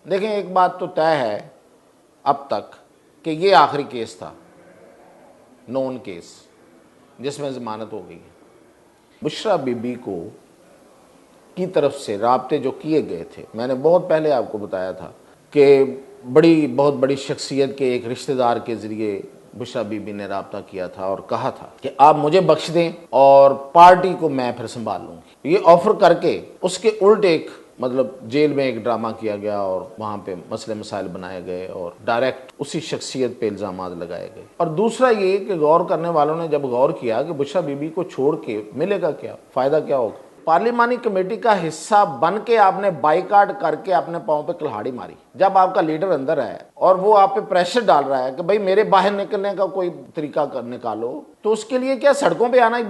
देखें, एक बात तो तय है अब तक कि ये आखिरी केस था, नॉन केस, जिसमें ज़मानत हो गई है। बुशरा बीबी को की तरफ से राब्ते जो किए गए थे, मैंने बहुत पहले आपको बताया था कि बहुत बड़ी शख्सियत के एक रिश्तेदार के ज़रिए बुशरा बीबी ने राब्ता किया था और कहा था कि आप मुझे बख्श दें और पार्टी को मैं फिर संभाल लूँगी। ये ऑफ़र करके उसके उल्ट एक जेल में एक ड्रामा किया गया और वहाँ पे मसले मसाइल बनाए गए और डायरेक्ट उसी शख्सियत पे इल्ज़ाम लगाए गए। और दूसरा ये कि गौर करने वालों ने जब गौर किया कि बुशरा बीबी को छोड़ के मिलेगा क्या, फ़ायदा क्या होगा। पार्लिमानी कमेटी का हिस्सा बन के आपने बाइकाट करके अपने पाँव पे कुल्हाड़ी मारी। जब आपका लीडर अंदर है और वो आप पे प्रेशर डाल रहा है कि भाई मेरे बाहर निकलने का कोई तरीका निकालो, तो उसके लिए क्या सड़कों पे आना ही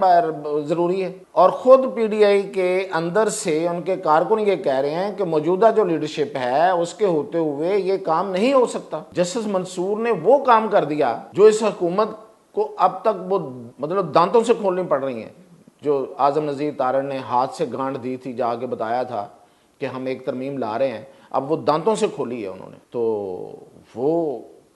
जरूरी है। और खुद पीडीआई के अंदर से उनके कारकुन ये कह रहे हैं कि मौजूदा जो लीडरशिप है उसके होते हुए ये काम नहीं हो सकता। जस्टिस मंसूर ने वो काम कर दिया जो इस हुकूमत को अब तक वो दांतों से खोलनी पड़ रही है। जो आज़म नज़ीर तारड़ ने हाथ से गांठ दी थी, जाके बताया था कि हम एक तरमीम ला रहे हैं, अब वो दांतों से खोली है उन्होंने। तो वो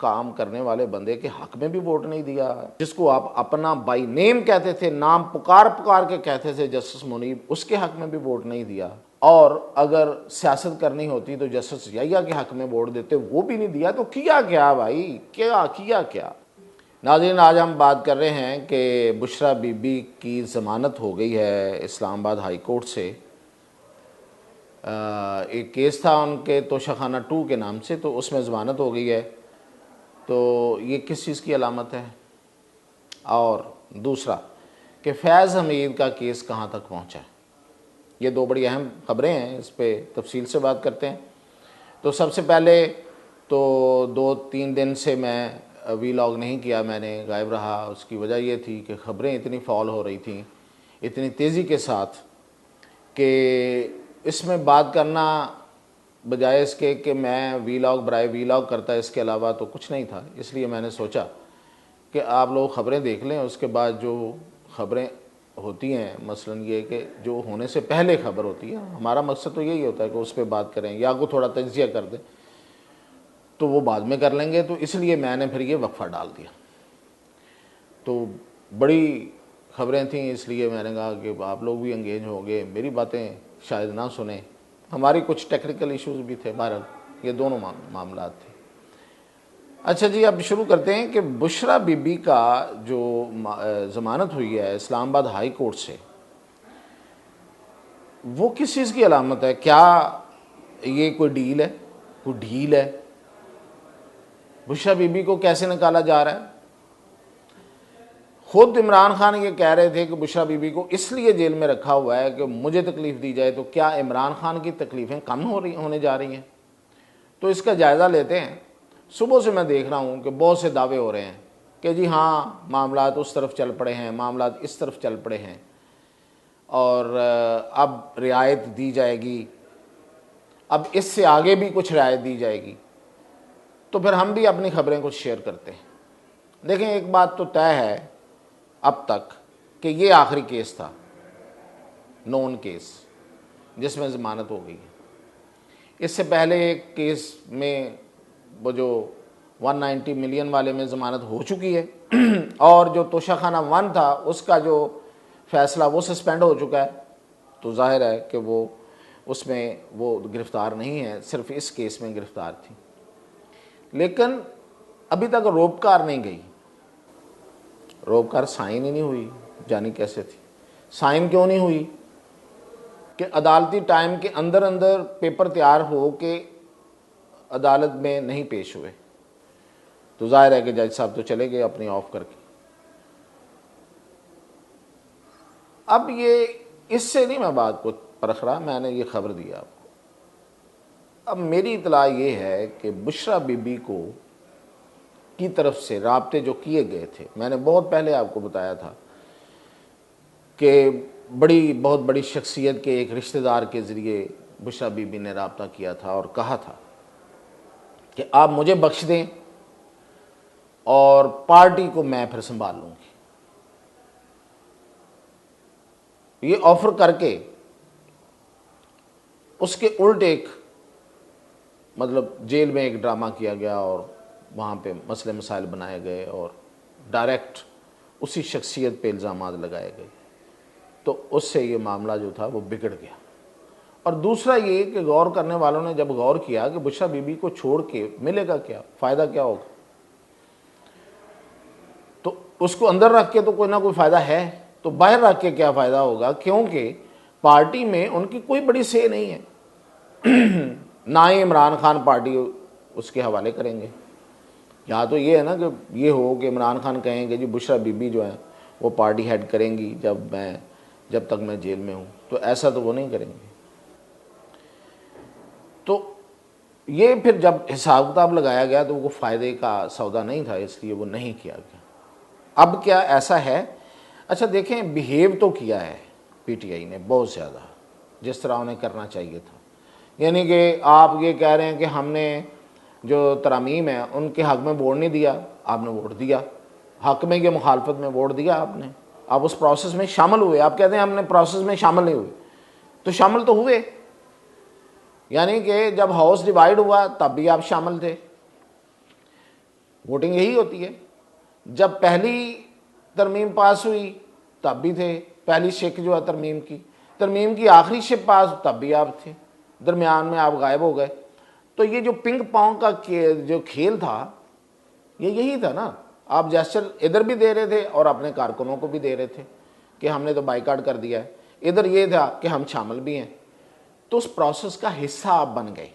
काम करने वाले बंदे के हक में भी वोट नहीं दिया, जिसको आप अपना बाई नेम कहते थे, नाम पुकार पुकार के कहते थे जस्टिस मुनीब, उसके हक में भी वोट नहीं दिया। और अगर सियासत करनी होती तो जस्टिस याहिया के हक में वोट देते, वो भी नहीं दिया। तो किया क्या भाई, क्या किया क्या। नाज़रीन, आज हम बात कर रहे हैं कि बुशरा बीबी की ज़मानत हो गई है इस्लामाबाद हाई कोर्ट से। एक केस था उनके तोशाखाना 2 के नाम से, तो उसमें ज़मानत हो गई है। तो ये किस चीज़ की अलामत है। और दूसरा कि फैज़ हमीद का केस कहाँ तक पहुँचा है। ये दो बड़ी अहम ख़बरें हैं, इस पर तफसील से बात करते हैं। तो सबसे पहले तो 2-3 दिन से मैं वीलॉग नहीं किया, मैंने गायब रहा। उसकी वजह ये थी कि ख़बरें इतनी फॉल हो रही थी इतनी तेज़ी के साथ कि इसमें बात करना बजाय इसके कि मैं वीलॉग बराए वीलॉग करता, इसके अलावा तो कुछ नहीं था। इसलिए मैंने सोचा कि आप लोग ख़बरें देख लें, उसके बाद जो ख़बरें होती हैं, मसलन ये कि जो होने से पहले ख़बर होती है, हमारा मकसद तो यही होता है कि उस पर बात करें या को थोड़ा तज्जिया कर दें, तो वो बाद में कर लेंगे। तो इसलिए मैंने फिर ये वक्फ़ा डाल दिया। तो बड़ी ख़बरें थीं, इसलिए मैंने कहा कि आप लोग भी एंगेज होंगे, मेरी बातें शायद ना सुने। हमारी कुछ टेक्निकल इश्यूज़ भी थे, बहरहाल ये दोनों मामला थे। अच्छा जी, अब शुरू करते हैं कि बुशरा बीबी का जो ज़मानत हुई है इस्लामाबाद हाई कोर्ट से, वो किस चीज़ की अलामत है। क्या ये कोई डील है, कोई ढील है। बुशरा बीबी को कैसे निकाला जा रहा है। खुद इमरान खान ये कह रहे थे कि बुशरा बीबी को इसलिए जेल में रखा हुआ है कि मुझे तकलीफ़ दी जाए। तो क्या इमरान खान की तकलीफ़ें कम होने जा रही हैं। तो इसका जायज़ा लेते हैं। सुबह से मैं देख रहा हूँ कि बहुत से दावे हो रहे हैं कि जी हाँ, मामलात उस तरफ चल पड़े हैं, मामलात इस तरफ चल पड़े हैं और अब रियायत दी जाएगी, अब इससे आगे भी कुछ रियायत दी जाएगी। तो फिर हम भी अपनी ख़बरें कुछ शेयर करते हैं। देखें, एक बात तो तय है अब तक कि ये आखिरी केस था, नॉन केस, जिसमें ज़मानत हो गई है। इससे पहले एक केस में वो जो 190 मिलियन वाले में ज़मानत हो चुकी है और जो तोशाखाना 1 था उसका जो फ़ैसला वो सस्पेंड हो चुका है। तो जाहिर है कि वो उसमें वो गिरफ़्तार नहीं है, सिर्फ इस केस में गिरफ़्तार थी। लेकिन अभी तक रोबकार नहीं गई। रोबकार साइन ही नहीं हुई, जानी कैसे थी। साइन क्यों नहीं हुई कि अदालती टाइम के अंदर अंदर पेपर तैयार हो के अदालत में नहीं पेश हुए। तो जाहिर है कि जज साहब तो चले गए अपनी ऑफ करके। अब ये इससे नहीं मैं बात को परख रहा, मैंने ये खबर दी आपको। अब मेरी इतला ये है कि बुशरा बीबी को की तरफ से राब्ते जो किए गए थे, मैंने बहुत पहले आपको बताया था कि बहुत बड़ी शख्सियत के एक रिश्तेदार के ज़रिए बुशरा बीबी ने राब्ता किया था और कहा था कि आप मुझे बख्श दें और पार्टी को मैं फिर संभाल लूँगी। ये ऑफ़र करके उसके उल्ट एक मतलब जेल में एक ड्रामा किया गया और वहाँ पे मसले मसाइल बनाए गए और डायरेक्ट उसी शख्सियत पे इल्ज़ामात लगाए गए, तो उससे ये मामला जो था वो बिगड़ गया। और दूसरा ये कि गौर करने वालों ने जब गौर किया कि बुशरा बीबी को छोड़ के मिलेगा क्या, फ़ायदा क्या होगा, तो उसको अंदर रख के तो कोई ना कोई फ़ायदा है, तो बाहर रख के क्या फ़ायदा होगा, क्योंकि पार्टी में उनकी कोई बड़ी से नहीं है ना ही इमरान खान पार्टी उसके हवाले करेंगे। या तो ये है ना कि ये हो कि इमरान खान कहेंगे जी बुशरा बीबी जो है वो पार्टी हेड करेंगी जब तक मैं जेल में हूँ, तो ऐसा तो वो नहीं करेंगे। तो ये फिर जब हिसाब किताब लगाया गया तो वो फ़ायदे का सौदा नहीं था, इसलिए वो नहीं किया गया। अब क्या ऐसा है, अच्छा देखें, बिहेव तो किया है पीटीआई ने बहुत ज़्यादा, जिस तरह उन्हें करना चाहिए था। यानी कि आप ये कह रहे हैं कि हमने जो तरामीम है उनके हक़ में वोट नहीं दिया, आपने वोट दिया, हक़ में के मुखालफत में वोट दिया आपने, आप उस प्रोसेस में शामिल हुए। आप कहते हैं हमने प्रोसेस में शामिल नहीं हुए, तो शामिल तो हुए। यानी कि जब हाउस डिवाइड हुआ तब भी आप शामिल थे, वोटिंग यही होती है। जब पहली तरमीम पास हुई तब भी थे, पहली शिक जो है तरमीम की आखिरी शिक पास तब भी आप थे, दरमियान में आप गायब हो गए। तो ये जो पिंग पोंग का जो खेल था ये यही था ना, आप जेस्चर इधर भी दे रहे थे और अपने कारकुनों को भी दे रहे थे कि हमने तो बाइकाट कर दिया है, इधर ये था कि हम शामिल भी हैं। तो उस प्रोसेस का हिस्सा आप बन गए,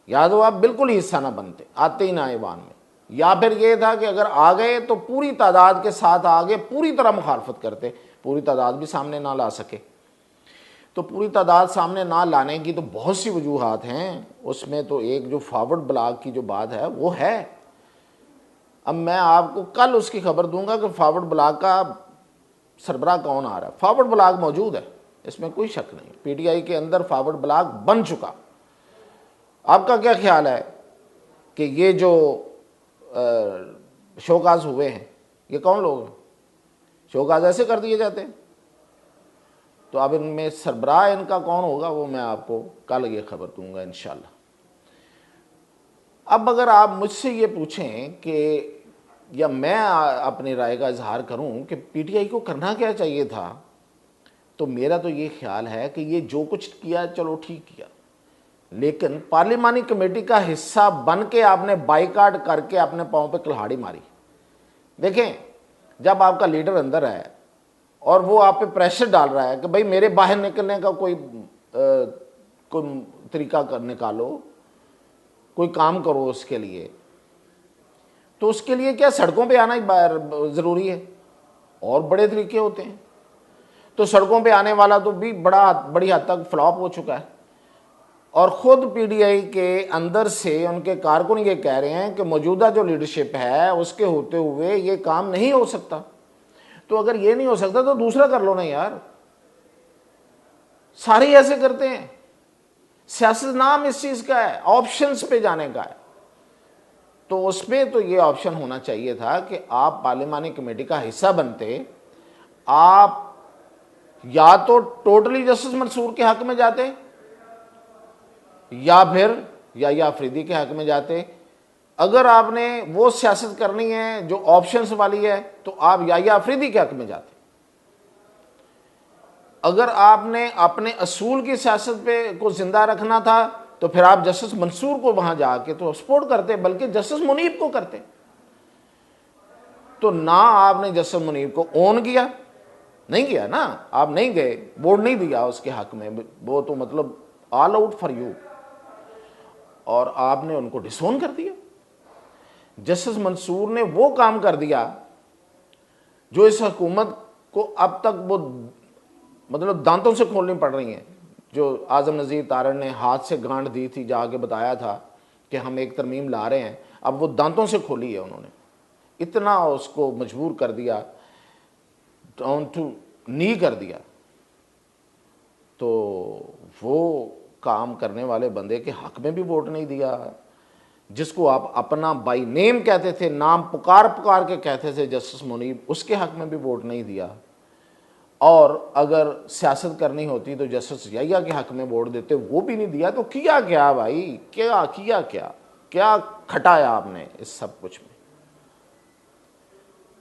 या तो आप बिल्कुल ही हिस्सा ना बनते, आते ही ना ईवान में, या फिर ये था कि अगर आ गए तो पूरी तादाद के साथ आगे पूरी तरह मुखालफत करते, पूरी तादाद भी सामने ना ला सके। तो पूरी तादाद सामने ना लाने की तो बहुत सी वजूहात हैं, उसमें तो एक जो फॉरवर्ड ब्लॉक की जो बात है वो है। अब मैं आपको कल उसकी खबर दूंगा कि फॉरवर्ड ब्लॉक का सरबराह कौन आ रहा है। फॉरवर्ड ब्लॉक मौजूद है, इसमें कोई शक नहीं, पीटीआई के अंदर फॉरवर्ड ब्लॉक बन चुका। आपका क्या ख्याल है कि ये जो शोकाज हुए हैं ये कौन लोग हैं? शोकाज ऐसे कर दिए जाते हैं? तो अब इनमें सरबराह इनका कौन होगा वो मैं आपको कल ये खबर दूंगा इंशाल्लाह। अब अगर आप मुझसे ये पूछें कि या मैं अपनी राय का इजहार करूं कि पीटीआई को करना क्या चाहिए था, तो मेरा तो ये ख्याल है कि ये जो कुछ किया चलो ठीक किया, लेकिन पार्लिमानी कमेटी का हिस्सा बन के आपने बाइकाट करके अपने पांव पे कुल्हाड़ी मारी। देखें, जब आपका लीडर अंदर है और वो आप पे प्रेशर डाल रहा है कि भाई मेरे बाहर निकलने का कोई तरीका निकालो, कोई काम करो उसके लिए, तो उसके लिए क्या सड़कों पे आना ही ज़रूरी है? और बड़े तरीके होते हैं। तो सड़कों पे आने वाला तो भी बड़ी हद तक फ्लॉप हो चुका है, और ख़ुद पीटीआई के अंदर से उनके कारकुन ये कह रहे हैं कि मौजूदा जो लीडरशिप है उसके होते हुए ये काम नहीं हो सकता। तो अगर ये नहीं हो सकता तो दूसरा कर लो ना यार, सारे ऐसे करते हैं। सियासत नाम इस चीज़ का है, ऑप्शंस पे जाने का है, तो उसमें तो ये ऑप्शन होना चाहिए था कि आप पार्लिमानी कमेटी का हिस्सा बनते, आप या तो टोटली जस्टिस मंसूर के हक में जाते या फिर या अफरीदी के हक में जाते। अगर आपने वो सियासत करनी है जो ऑप्शंस वाली है तो आप या अफरीदी के हक में जाते। अगर आपने अपने असूल की सियासत पे को जिंदा रखना था तो फिर आप जस्टिस मंसूर को वहां जाके तो सपोर्ट करते, बल्कि जस्टिस मुनीब को करते। तो ना आपने जस्टिस मुनीब को ओन किया, नहीं किया ना, आप नहीं गए, वोट नहीं दिया उसके हक में, वो तो मतलब ऑल आउट फॉर यू, और आपने उनको डिसोन कर दिया। जस्टिस मंसूर ने वो काम कर दिया जो इस हुकूमत को अब तक वो मतलब दांतों से खोलनी पड़ रही हैं। जो आज़म नज़ीर तारण ने हाथ से गांठ दी थी, जाके बताया था कि हम एक तरमीम ला रहे हैं, अब वो दांतों से खोली है उन्होंने, इतना उसको मजबूर कर दिया, डाउन टू नी कर दिया। तो वो काम करने वाले बंदे के हक में भी वोट नहीं दिया, जिसको आप अपना बाई नेम कहते थे, नाम पुकार पुकार के कहते थे जस्टिस मुनीब, उसके हक में भी वोट नहीं दिया। और अगर सियासत करनी होती तो जस्टिस याहिया के हक में वोट देते, वो भी नहीं दिया। तो किया क्या भाई, क्या किया, क्या खटाया आपने इस सब कुछ में?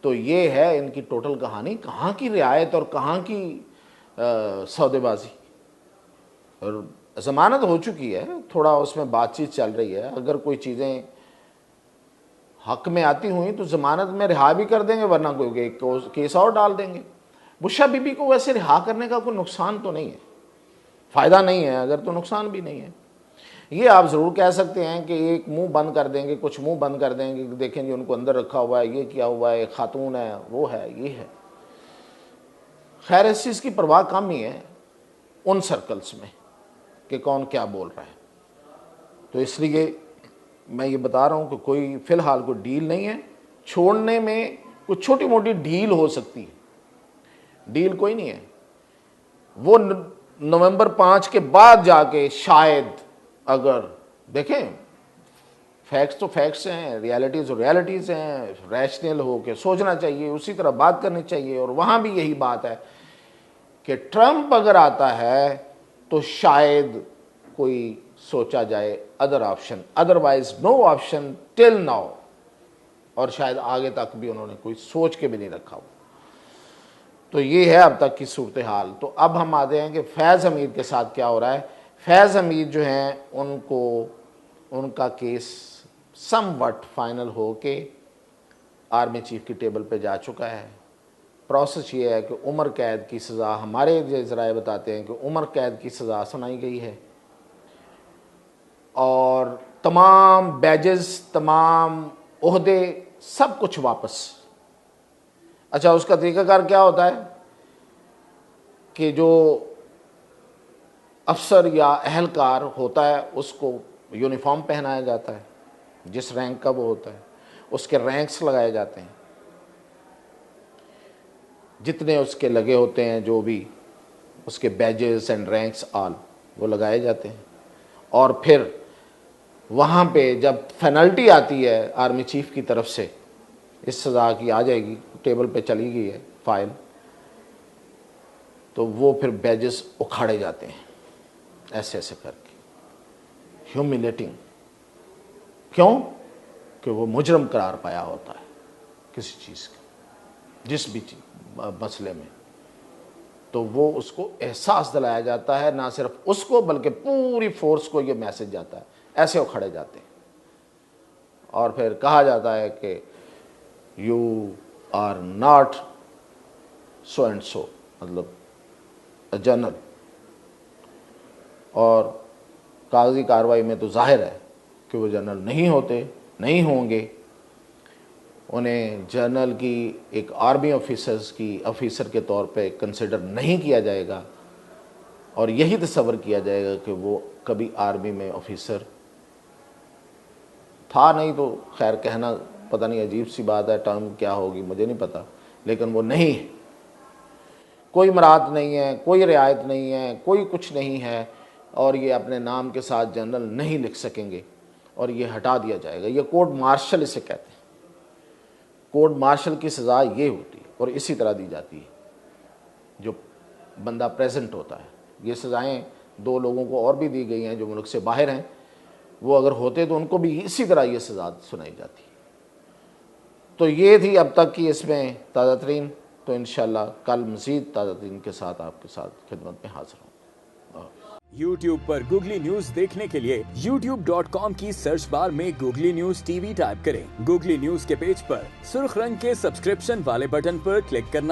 तो ये है इनकी टोटल कहानी। कहाँ की रियायत और कहाँ की सौदेबाजी। और जमानत हो चुकी है, थोड़ा उसमें बातचीत चल रही है। अगर कोई चीज़ें हक में आती हुई तो जमानत में रिहा भी कर देंगे, वरना कोई केस और डाल देंगे। बुशरा बीबी को वैसे रिहा करने का कोई नुकसान तो नहीं है, फ़ायदा नहीं है अगर, तो नुकसान भी नहीं है। ये आप ज़रूर कह सकते हैं कि एक मुंह बंद कर देंगे, कुछ मुंह बंद कर देंगे, देखें जी उनको अंदर रखा हुआ है, ये किया हुआ है, खातून है, वो है, ये है। खैर, इस चीज़ की परवाह कम ही है उन सर्कल्स में कि कौन क्या बोल रहा है। तो इसलिए मैं ये बता रहा हूँ कि कोई फ़िलहाल कोई डील नहीं है। छोड़ने में कुछ छोटी मोटी डील हो सकती है, डील कोई नहीं है। वो नवंबर 5 के बाद जाके शायद, अगर देखें, फैक्ट्स तो फैक्ट्स हैं, रियलिटीज़ तो रियलिटीज़ हैं, रैशनल हो के सोचना चाहिए, उसी तरह बात करनी चाहिए। और वहाँ भी यही बात है कि ट्रंप अगर आता है तो शायद कोई सोचा जाए other option, otherwise no option till now. और शायद आगे तक भी उन्होंने कोई सोच के भी नहीं रखा हो। तो ये है अब तक की सूरत हाल। तो अब हम आते हैं कि फैज़ हमीद के साथ क्या हो रहा है। फैज़ हमीद जो हैं उनको, उनका केस समवट फाइनल हो के आर्मी चीफ की टेबल पे जा चुका है। प्रोसेस ये है कि उम्र कैद की सज़ा, हमारे ज़राए बताते हैं कि उम्र कैद की सज़ा सुनाई गई है और तमाम बैजेस, तमाम ओहदे, सब कुछ वापस। अच्छा, उसका तरीक़ाकार क्या होता है कि जो अफसर या अहलकार होता है उसको यूनिफॉर्म पहनाया जाता है, जिस रैंक का वो होता है, उसके रैंक्स लगाए जाते हैं, जितने उसके लगे होते हैं, जो भी उसके बैजेस एंड रैंक्स आल वो लगाए जाते हैं। और फिर वहाँ पे जब पेनल्टी आती है आर्मी चीफ की तरफ से, इस सज़ा की आ जाएगी, टेबल पे चली गई है फाइल, तो वो फिर बैजेस उखाड़े जाते हैं ऐसे ऐसे करके, ह्यूमिलेटिंग। क्यों? कि वो मुजरम करार पाया होता है किसी चीज़ का, जिस भी मसले में। तो वो उसको एहसास दिलाया जाता है, ना सिर्फ उसको बल्कि पूरी फोर्स को ये मैसेज जाता है, ऐसे उखड़े जाते हैं। और फिर कहा जाता है कि you are not so and so, मतलब जनरल। और कागजी कार्रवाई में तो जाहिर है कि वो जनरल नहीं होते, नहीं होंगे। उन्हें जनरल की एक आर्मी ऑफिसर के तौर पे कंसिडर नहीं किया जाएगा और यही तस्वर किया जाएगा कि वो कभी आर्मी में ऑफिसर था नहीं। तो खैर, कहना पता नहीं, अजीब सी बात है, टर्म क्या होगी मुझे नहीं पता, लेकिन वो नहीं है। कोई मराद नहीं है, कोई रियायत नहीं है, कोई कुछ नहीं है, और ये अपने नाम के साथ जनरल नहीं लिख सकेंगे और ये हटा दिया जाएगा। ये कोर्ट मार्शल इसे कहते हैं। कोर्ट मार्शल की सज़ा ये होती है और इसी तरह दी जाती है जो बंदा प्रेजेंट होता है। ये सज़ाएं दो लोगों को और भी दी गई हैं जो मुल्क से बाहर हैं, वो अगर होते तो उनको भी इसी तरह ये सज़ा सुनाई जाती। तो ये थी अब तक की इसमें ताज़ा तरीन। तो इंशाल्लाह कल मज़ीद ताज़ा तरीन के साथ आपके साथ खिदमत में हाज़िर हूँ। YouTube पर गूगली न्यूज देखने के लिए youtube.com की सर्च बार में गूगली न्यूज TV टाइप करें। गूगली न्यूज के पेज पर सुर्ख रंग के सब्सक्रिप्शन वाले बटन पर क्लिक करना